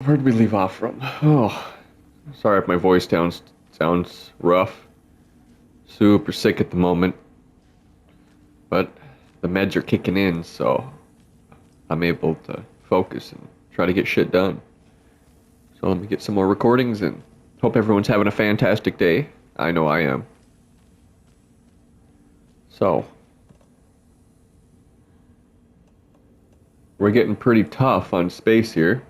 Where'd we leave off from? Oh, sorry if my voice sounds rough. Super sick at the moment, but the meds are kicking in, so I'm able to focus and try to get shit done. So let me get some more recordings and hope everyone's having a fantastic day. I know I am. So, we're getting pretty tough on space here.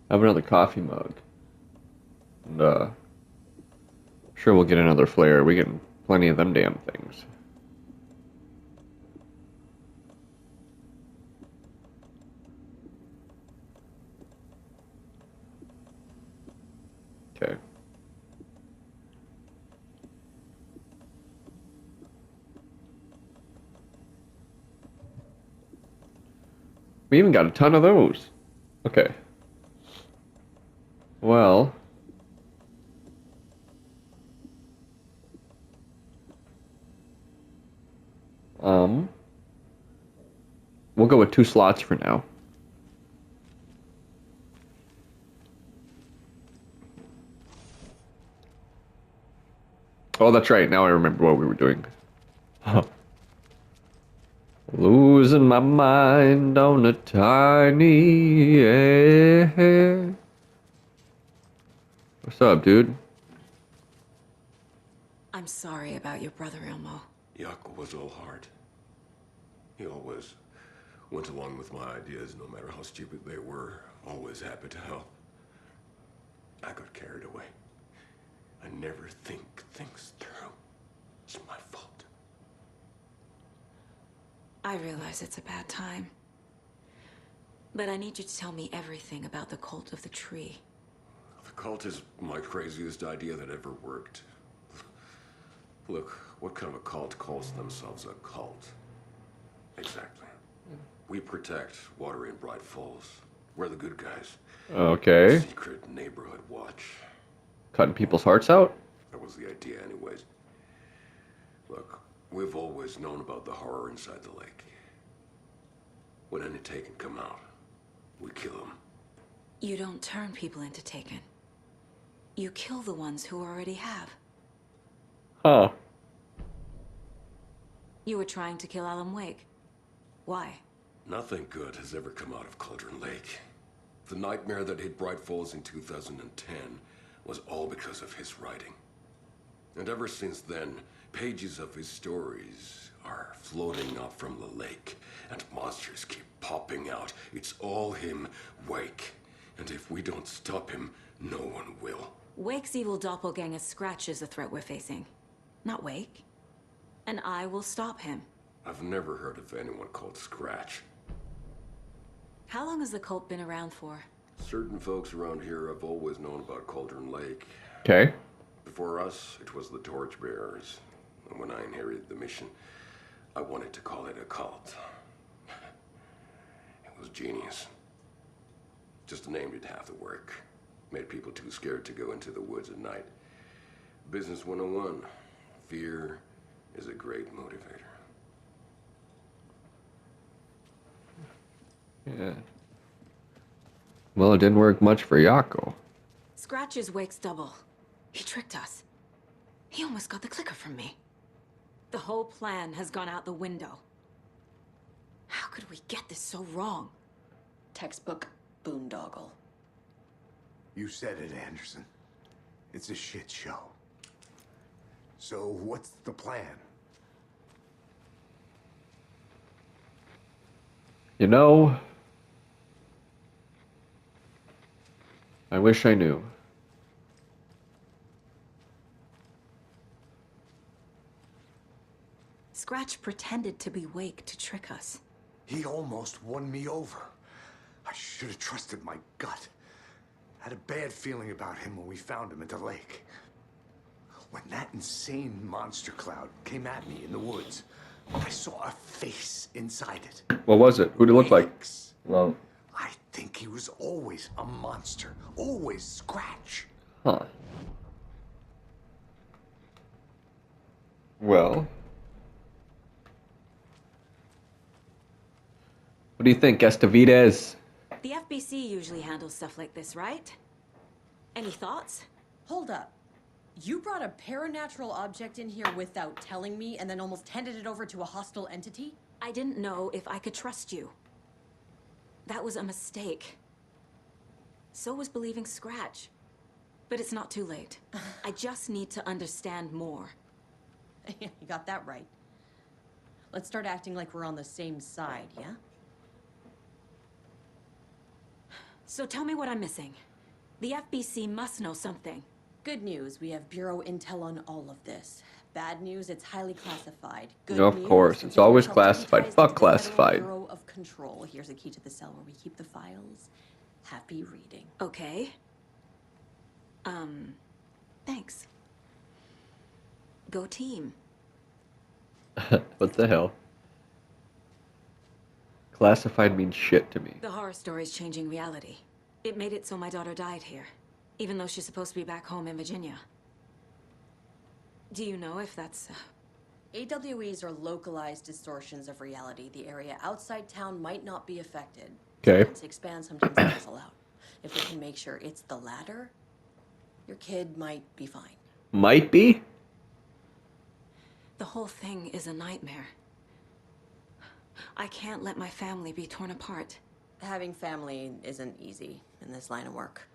I have another coffee mug. And, sure we'll get another flare. We get plenty of them damn things. Okay. We even got a ton of those. Okay. Well, um, we'll go with 2 slots for now. Oh, that's right. Now I remember what we were doing. Losing my mind on a tiny egg. What's up, dude? I'm sorry about your brother, Ilmo. Jaakko was all heart. He always went along with my ideas, no matter how stupid they were. Always happy to help. I got carried away. I never think things through. It's my fault. I realize it's a bad time. But I need you to tell me everything about the cult of the tree. The cult is my craziest idea that ever worked. Look, what kind of a cult calls themselves a cult? Exactly. We protect water in Bright Falls. We're the good guys. Okay. Secret neighborhood watch. Cutting people's hearts out? That was the idea anyways. Look, we've always known about the horror inside the lake. When any Taken come out, we kill them. You don't turn people into Taken. You kill the ones who already have. Huh. You were trying to kill Alan Wake. Why? Nothing good has ever come out of Cauldron Lake. The nightmare that hit Bright Falls in 2010 was all because of his writing. And ever since then, pages of his stories are floating up from the lake, and monsters keep popping out. It's all him, Wake. And if we don't stop him, no one will. Wake's evil doppelganger Scratch is the threat we're facing. Not Wake. And I will stop him. I've never heard of anyone called Scratch. How long has the cult been around for? Certain folks around here have always known about Cauldron Lake. Okay. Before us, it was the Torchbearers. And when I inherited the mission, I wanted to call it a cult. It was genius. Just named it half the work. Made people too scared to go into the woods at night. Business 101. Fear is a great motivator. Yeah. Well, it didn't work much for Jaakko. Scratch is Wake's double. He tricked us. He almost got the clicker from me. The whole plan has gone out the window. How could we get this so wrong? Textbook boondoggle. You said it, Anderson. It's a shit show. So what's the plan? You know, I wish I knew. Scratch pretended to be Wake to trick us. He almost won me over. I should have trusted my gut. I had a bad feeling about him when we found him at the lake. When that insane monster cloud came at me in the woods, I saw a face inside it. What was it? Who did it look like? Wake's. Well, I think he was always a monster. Always Scratch. huh. Well, what do you think, Estevides? The FBC usually handles stuff like this, right? Any thoughts? Hold up. You brought a paranatural object in here without telling me and then almost handed it over to a hostile entity? I didn't know if I could trust you. That was a mistake. So was believing Scratch. But it's not too late. I just need to understand more. You got that right. Let's start acting like we're on the same side, yeah? So tell me what I'm missing. The FBC must know something. Good news, we have Bureau intel on all of this. Bad news, it's highly classified. Good No, of news, course. It's consider always yourself classified. deputized Fuck into the Federal classified. Bureau of Control. Here's a key to the cell where we keep the files. Happy reading. Okay. Thanks. Go team. What the hell? Classified means shit to me. The horror story's changing reality. It made it so my daughter died here, even though she's supposed to be back home in Virginia. Do you know if that's... AWEs are localized distortions of reality. The area outside town might not be affected. Okay. Sometimes expand, sometimes cancel out. If we can make sure it's the latter, your kid might be fine. Might be? The whole thing is a nightmare. I can't let my family be torn apart. Having family isn't easy in this line of work.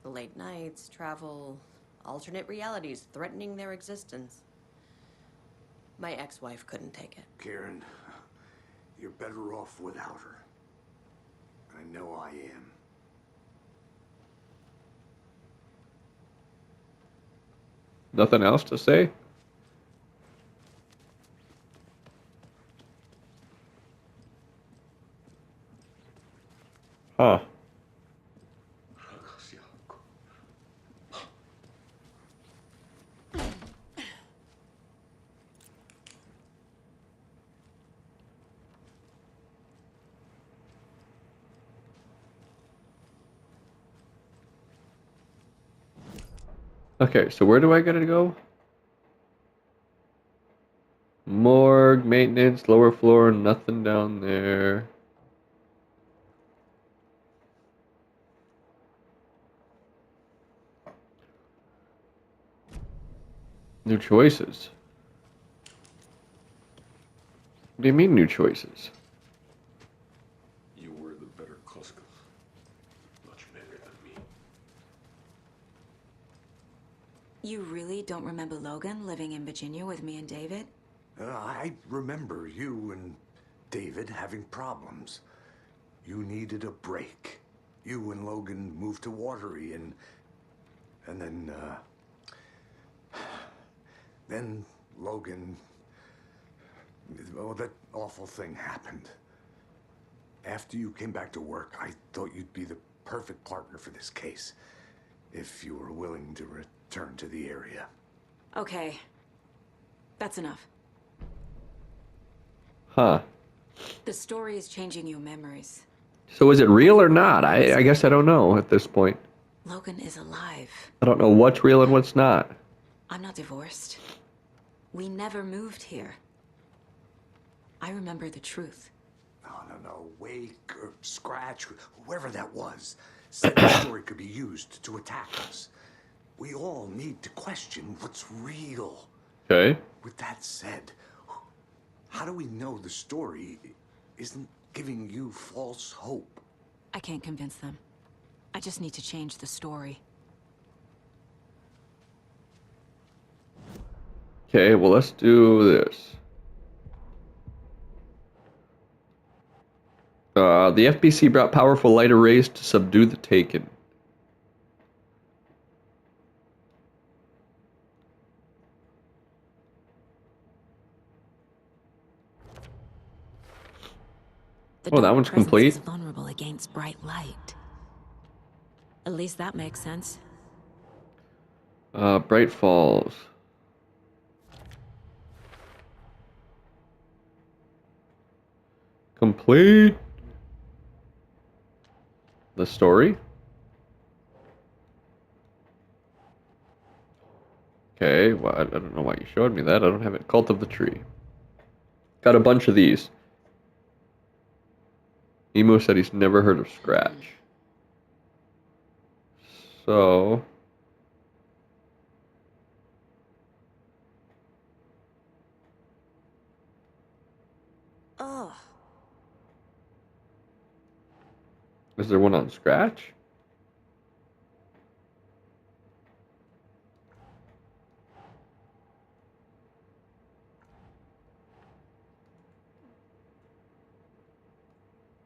The late nights, travel, alternate realities threatening their existence. My ex-wife couldn't take it. Karen, you're better off without her. I know I am. Nothing else to say? Huh. Okay, so where do I gotta go? Morgue, maintenance, lower floor, nothing down there. New choices. What do you mean new choices? You were the better Koskov. Much better than me. You really don't remember Logan living in Virginia with me and David? I remember you and David having problems. You needed a break. You and Logan moved to Watery and then Logan, well, that awful thing happened. After you came back to work, I thought you'd be the perfect partner for this case, if you were willing to return to the area. Okay. That's enough. Huh. The story is changing your memories. So is it real or not? I guess I don't know at this point. Logan is alive. I don't know what's real and what's not. I'm not divorced. We never moved here. I remember the truth. No. Wake or Scratch, whoever that was, said the story could be used to attack us. We all need to question what's real. Okay. With that said, how do we know the story isn't giving you false hope? I can't convince them. I just need to change the story. Okay, well, let's do this. The FBC brought powerful light arrays to subdue the Taken. The Oh, that dark one's presence complete. is vulnerable against bright light. At least that makes sense. Bright Falls. Complete. The story? Okay, well, I don't know why you showed me that. I don't have it. Cult of the Tree. Got a bunch of these. Emo said he's never heard of Scratch. So... Ugh. Is there one on Scratch?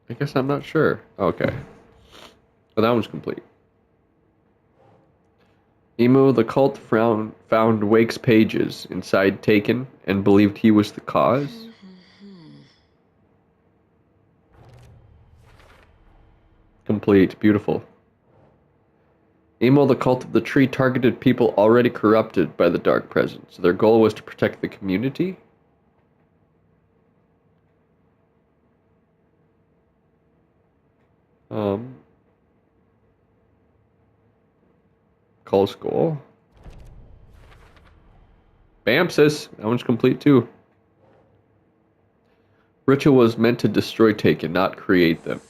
I guess I'm not sure. Okay. Well, that one's complete. Emo, the cult found Wake's pages inside Taken and believed he was the cause. Complete. Beautiful. Emo, the cult of the tree, targeted people already corrupted by the dark presence. Their goal was to protect the community. Cult's goal. Bam, sis. That one's complete too. Ritual was meant to destroy Taken, not create them.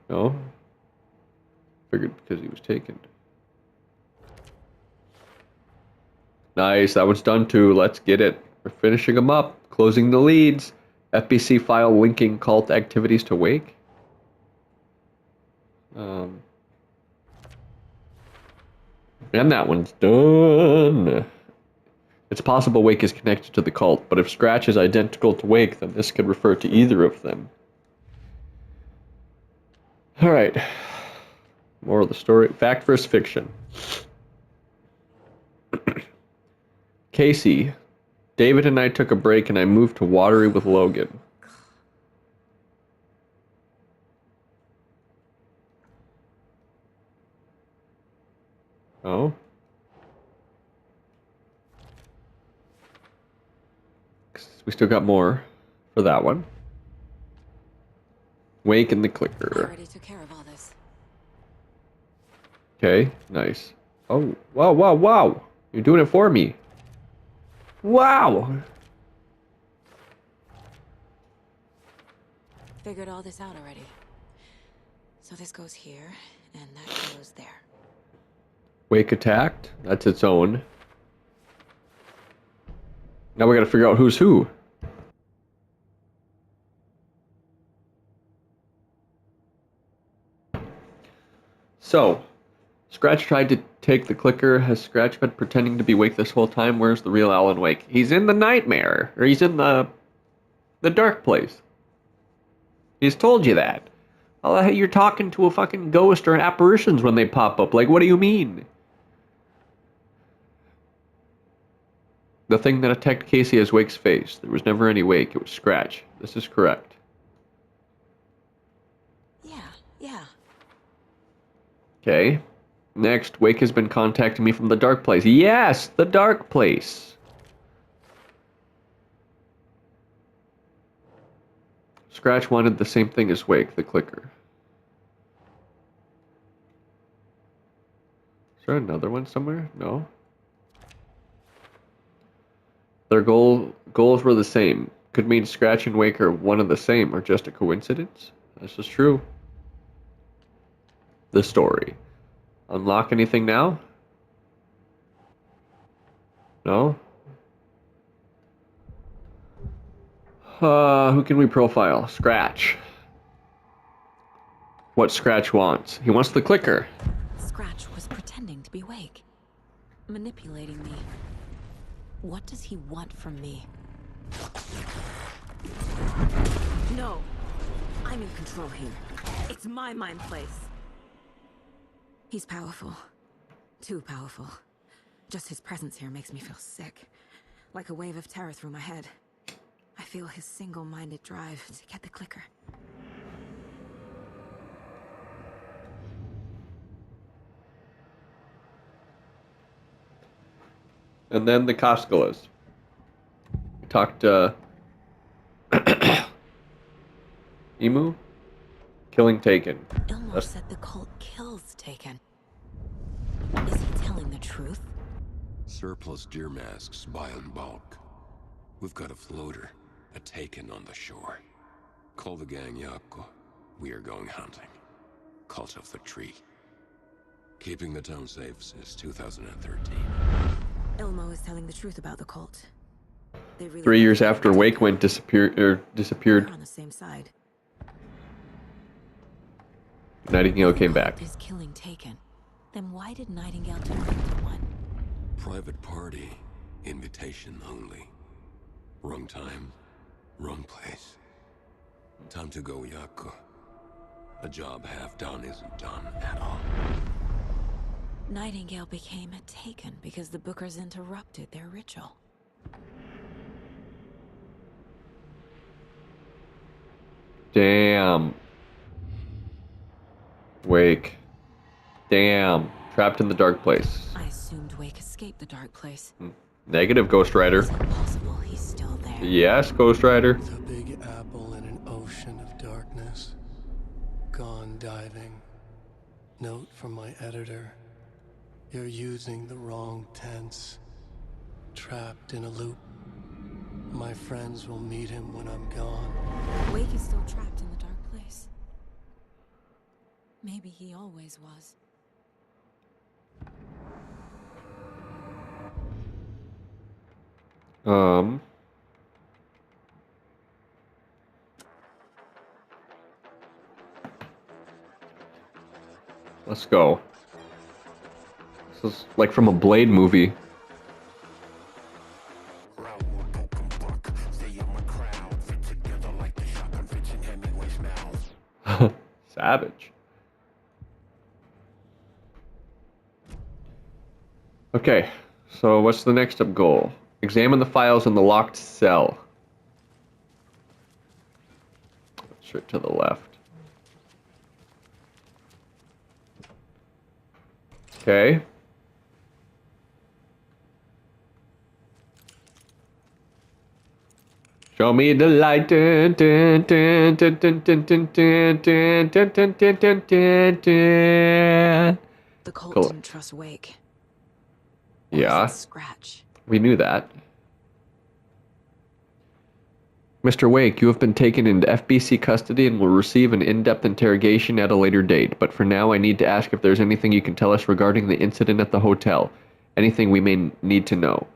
No? Figured because he was taken. Nice, that one's done too. Let's get it. We're finishing them up. Closing the leads. FBC file linking cult activities to Wake. And that one's done. It's possible Wake is connected to the cult, but if Scratch is identical to Wake, then this could refer to either of them. Alright. More of the story. Fact versus fiction. Casey, David and I took a break and I moved to Watery with Logan. Oh? We still got more for that one. Wake and the I clicker. already took care of all this. Okay, nice. Oh, wow, wow, wow. You're doing it for me. Wow. Figured all this out already. So this goes here, and that goes there. Wake attacked. That's its own. Now we gotta figure out who's who. So, Scratch tried to take the clicker. Has Scratch been pretending to be Wake this whole time? Where's the real Alan Wake? He's in the nightmare. Or he's in the dark place. He's told you that. Oh, hey, you're talking to a fucking ghost or apparitions when they pop up. Like, what do you mean? The thing that attacked Casey has Wake's face. There was never any Wake. It was Scratch. This is correct. Yeah. Okay. Next, Wake has been contacting me from the dark place. Yes, the dark place. Scratch wanted the same thing as Wake, the clicker. Is there another one somewhere? No. Their goals were the same. Could mean Scratch and Wake are one and the same, or just a coincidence. This is true. The story. Unlock anything now? No? Who can we profile? Scratch. What Scratch wants. He wants the clicker. Scratch was pretending to be Wake. Manipulating me. What does he want from me? No. I'm in control here. It's my mind place. He's powerful. Too powerful. Just his presence here makes me feel sick. Like a wave of terror through my head. I feel his single-minded drive to get the clicker. And then the Koskalas. We talked, Emu? Killing Taken. Ilmo said the cult kills Taken. Is he telling the truth? Surplus deer masks buy in bulk. We've got a floater, a Taken on the shore. Call the gang Yako. We are going hunting. Cult of the Tree. Keeping the town safe since 2013. Ilmo is telling the truth about the cult. They really 3 years believe after in Wake Taken. went disappeared, We're on the same side. Nightingale If the came cult back. is killing Taken, then why did Nightingale turn into one? Private party. Invitation only. Wrong time. Wrong place. Time to go, Yako. A job half done isn't done at all. Nightingale became a Taken because the Bookers interrupted their ritual. Damn. Wake. Damn. Trapped in the dark place. I assumed Wake escaped the dark place. Negative, Ghost Rider. Is it possible he's still there? Yes, Ghost Rider. The big apple in an ocean of darkness. Gone diving. Note from my editor. You're using the wrong tense. Trapped in a loop. My friends will meet him when I'm gone. Wake is still trapped in the dark place. Maybe he always was. Let's go. This is like from a Blade movie. Savage. Okay, so what's the next up goal? Examine the files in the locked cell. Straight to the left. Okay. Show me the light. Dun, dun, dun, dun, dun, dun, dun, dun, dun, dun, dun, dun, dun, dun, dun. The cult Cool. didn't trust Wake. Or is Yeah, it Scratch. we knew that. Mr. Wake, you have been taken into FBC custody and will receive an in-depth interrogation at a later date. But for now, I need to ask if there's anything you can tell us regarding the incident at the hotel. Anything we may need to know.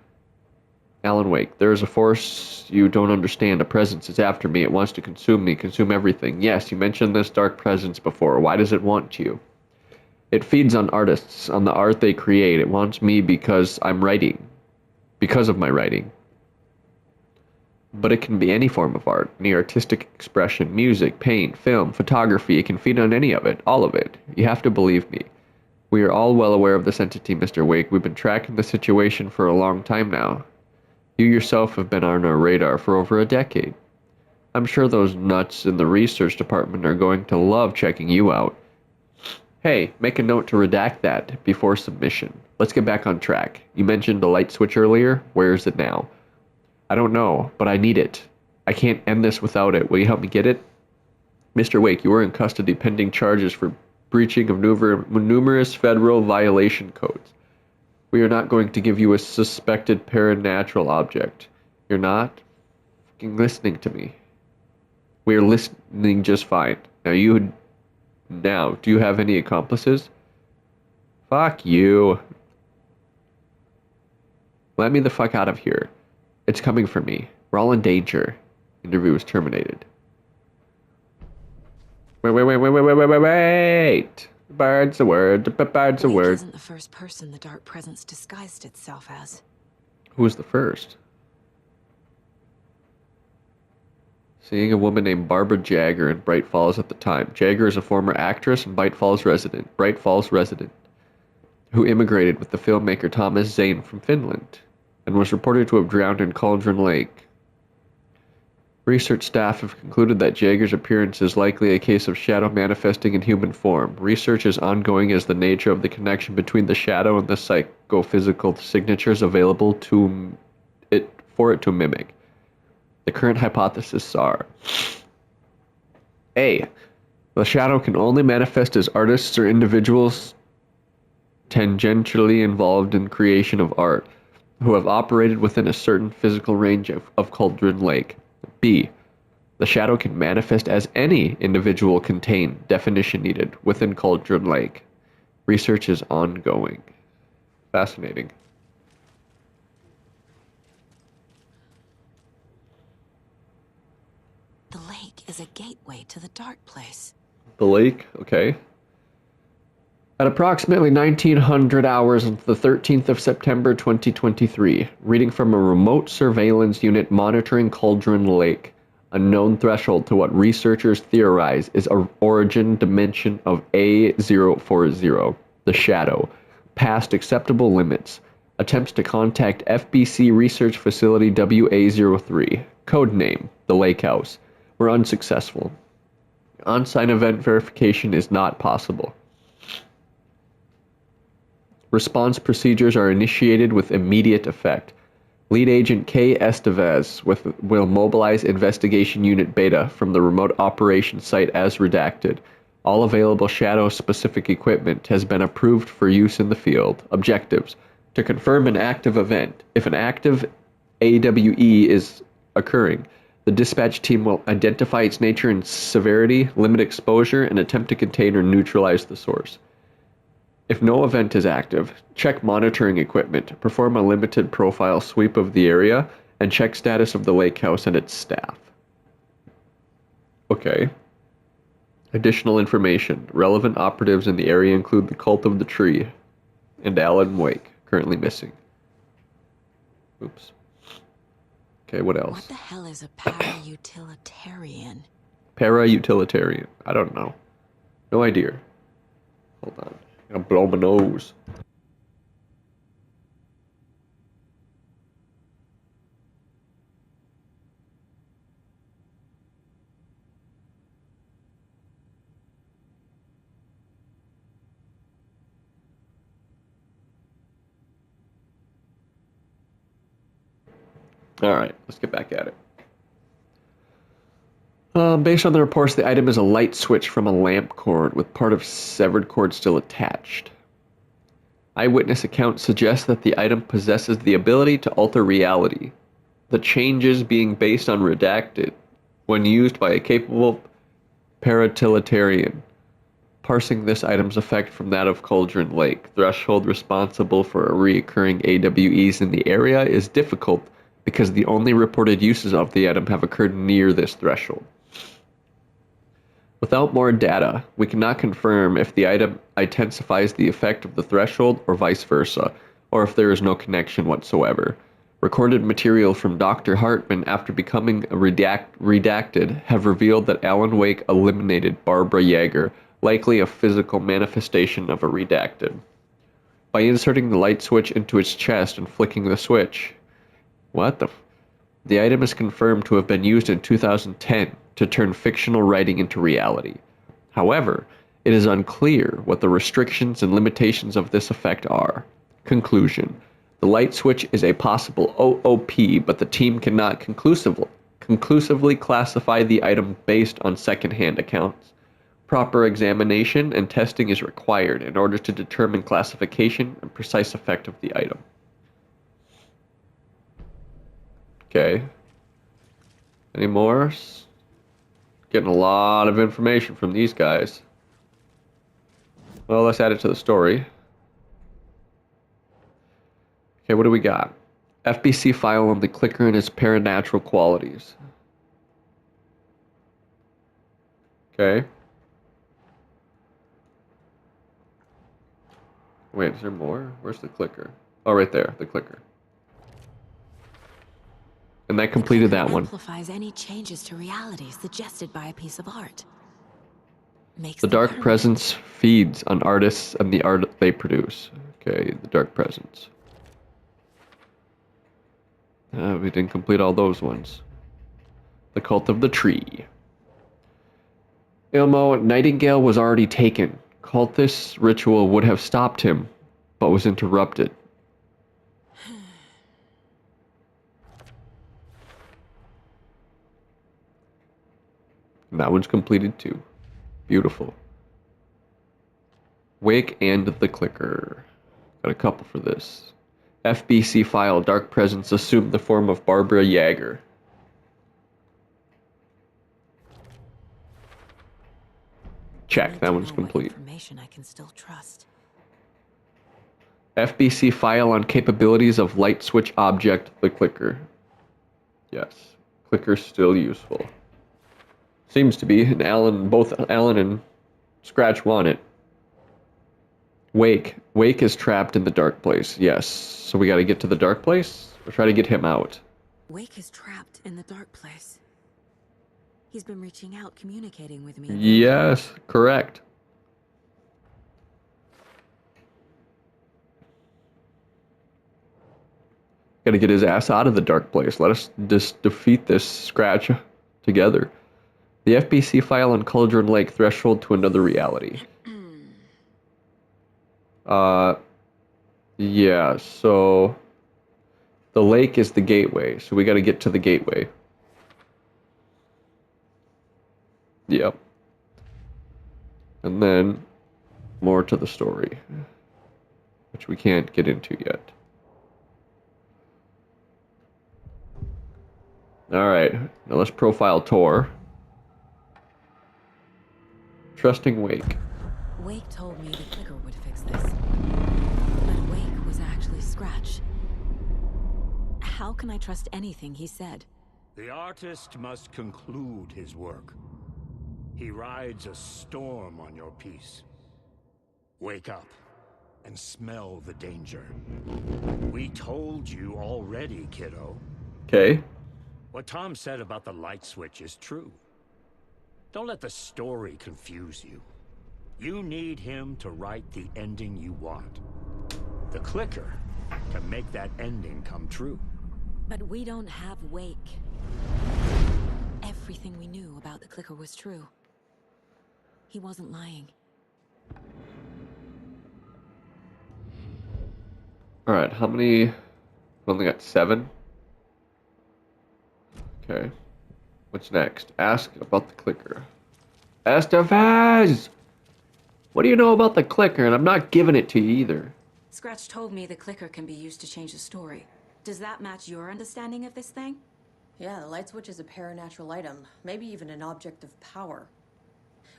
Alan Wake, there is a force you don't understand. A presence is after me. It wants to consume me, consume everything. Yes, you mentioned this dark presence before. Why does it want you? It feeds on artists, on the art they create. It wants me because I'm writing. Because of my writing. But it can be any form of art, any artistic expression, music, paint, film, photography. It can feed on any of it, all of it. You have to believe me. We are all well aware of this entity, Mr. Wake. We've been tracking the situation for a long time now. You yourself have been on our radar for over a decade. I'm sure those nuts in the research department are going to love checking you out. Hey, make a note to redact that before submission. Let's get back on track. You mentioned the light switch earlier. Where is it now? I don't know, but I need it. I can't end this without it. Will you help me get it? Mr. Wake, you are in custody pending charges for breaching of numerous federal violation codes. We are not going to give you a suspected paranatural object. You're not fucking listening to me. We are listening just fine. Now, do you have any accomplices? Fuck you. Let me the fuck out of here. It's coming for me. We're all in danger. Interview was terminated. Wait. Bird's a word. Bird's a Wake word. isn't the first person the dark presence disguised itself as. Who was the first? Seeing a woman named Barbara Jagger in Bright Falls at the time. Jagger is a former actress and Bright Falls resident, who immigrated with the filmmaker Thomas Zane from Finland, and was reported to have drowned in Cauldron Lake. Research staff have concluded that Jagger's appearance is likely a case of shadow manifesting in human form. Research is ongoing as the nature of the connection between the shadow and the psychophysical signatures available for it to mimic. The current hypotheses are A. The shadow can only manifest as artists or individuals tangentially involved in creation of art, who have operated within a certain physical range of Cauldron Lake. B. The shadow can manifest as any individual contained, definition needed, within Cauldron Lake. Research is ongoing. Fascinating. The lake is a gateway to the dark place. The lake, okay. At approximately 1900 hours on the 13th of September 2023, reading from a remote surveillance unit monitoring Cauldron Lake, a known threshold to what researchers theorize is an origin dimension of A040, the shadow, past acceptable limits. Attempts to contact FBC Research Facility WA03, codename the Lake House, were unsuccessful. On-site event verification is not possible. Response procedures are initiated with immediate effect. Lead Agent K. Estevez will mobilize Investigation Unit Beta from the remote operations site as redacted. All available Shadow-specific equipment has been approved for use in the field. Objectives: to confirm an active event. If an active AWE is occurring, the dispatch team will identify its nature and severity, limit exposure, and attempt to contain or neutralize the source. If no event is active, check monitoring equipment, perform a limited profile sweep of the area, and check status of the lake house and its staff. Okay. Additional information. Relevant operatives in the area include the Cult of the Tree and Alan Wake, currently missing. Oops. Okay, what else? What the hell is a para-utilitarian? Para-utilitarian. I don't know. No idea. Hold on. I'm gonna blow my nose. Alright, let's get back at it. Based on the reports, the item is a light switch from a lamp cord with part of severed cord still attached. Eyewitness accounts suggest that the item possesses the ability to alter reality, the changes being based on redacted when used by a capable paratiliterian. Parsing this item's effect from that of Cauldron Lake, threshold responsible for reoccurring AWEs in the area, is difficult because the only reported uses of the item have occurred near this threshold. Without more data, we cannot confirm if the item intensifies the effect of the threshold or vice versa, or if there is no connection whatsoever. Recorded material from Dr. Hartman after becoming redacted have revealed that Alan Wake eliminated Barbara Yeager, likely a physical manifestation of a redacted. By inserting the light switch into its chest and flicking the switch. The item is confirmed to have been used in 2010 to turn fictional writing into reality. However, it is unclear what the restrictions and limitations of this effect are. Conclusion: the light switch is a possible OOP, but the team cannot conclusively classify the item based on second-hand accounts. Proper examination and testing is required in order to determine classification and precise effect of the item. Okay. Any more? Getting a lot of information from these guys. Well, let's add it to the story. Okay, what do we got? FBC file on the clicker and its paranatural qualities. Okay. Wait, is there more? Where's the clicker? Oh, right there, the clicker. And that completed that one. Amplifies any changes to reality suggested by a piece of art. Makes The dark permanent. presence feeds on artists and the art they produce. Okay, the dark presence. We didn't complete all those ones. The Cult of the Tree. Ilmo, Nightingale was already taken. Cultist ritual would have stopped him, but was interrupted. And that one's completed too. Beautiful. Wake and the clicker. Got a couple for this. FBC file, Dark Presence assumed the form of Barbara Yeager. Check, that one's complete. Information I can still trust. FBC file on capabilities of light switch object, the clicker. Yes, clicker's still useful. Seems to be, and both Alan and Scratch want it. Wake. Wake is trapped in the dark place. Yes. So we gotta get to the dark place? Or try to get him out? Wake is trapped in the dark place. He's been reaching out, communicating with me. Yes, correct. Gotta get his ass out of the dark place. Let us just defeat this Scratch together. The FBC file on Cauldron Lake, threshold to another reality. Yeah, so the lake is the gateway, so we gotta get to the gateway. Yep. And then more to the story, which we can't get into yet. Alright, now let's profile Tor. Trusting Wake. Wake told me the clicker would fix this. But Wake was actually Scratch. How can I trust anything he said? The artist must conclude his work. He rides a storm on your piece. Wake up and smell the danger. We told you already, kiddo. Okay. What Tom said about the light switch is true. Don't let the story confuse you. You need him to write the ending you want. The clicker to make that ending come true. But we don't have Wake. Everything we knew about the clicker was true. He wasn't lying. Alright, how many? We only got 7. Okay. What's next? Ask about the clicker. Estevez! What do you know about the clicker? And I'm not giving it to you either. Scratch told me the clicker can be used to change the story. Does that match your understanding of this thing? Yeah, the light switch is a paranatural item, maybe even an object of power.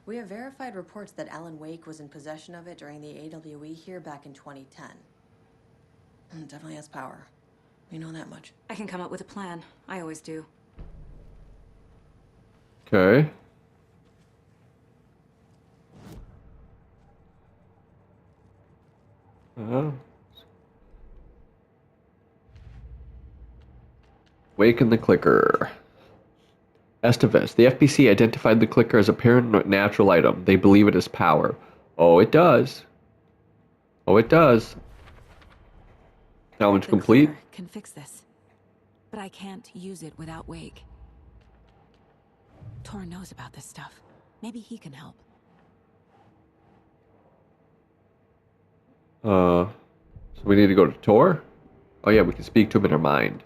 We have verified reports that Alan Wake was in possession of it during the AWE here back in 2010. It definitely has power. We know that much. I can come up with a plan. I always do. Okay. Waken the clicker. Estevez. The FBC identified the clicker as a paranatural item. They believe it has power. Oh, it does. Oh, it does. Challenge The complete. clicker can fix this. But I can't use it without Wake. Tor knows about this stuff. Maybe he can help. So we need to go to Tor? Oh yeah, we can speak to him in our mind.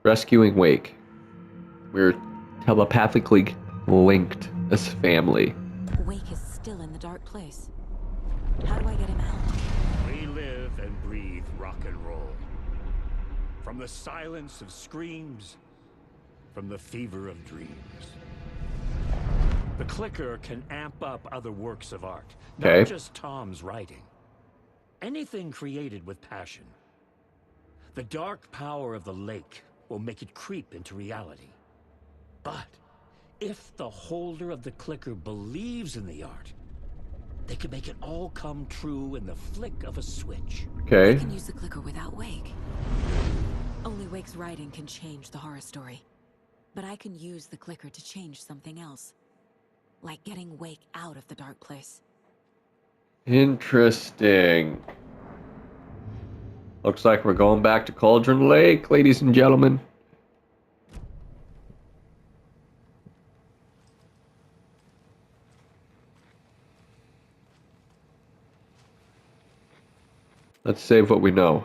Rescuing Wake. We're telepathically linked as family. Wake is still in the dark place. How do I get him out? We live and breathe rock and roll. From the silence of screams, from the fever of dreams. The clicker can amp up other works of art, Okay. not just Tom's writing. Anything created with passion. The dark power of the lake will make it creep into reality. But if the holder of the clicker believes in the art, they can make it all come true in the flick of a switch. I Okay. can use the clicker without Wake. Only Wake's writing can change the horror story. But I can use the clicker to change something else. Like getting Wake out of the dark place. Interesting. Looks like we're going back to Cauldron Lake, ladies and gentlemen. Let's save what we know.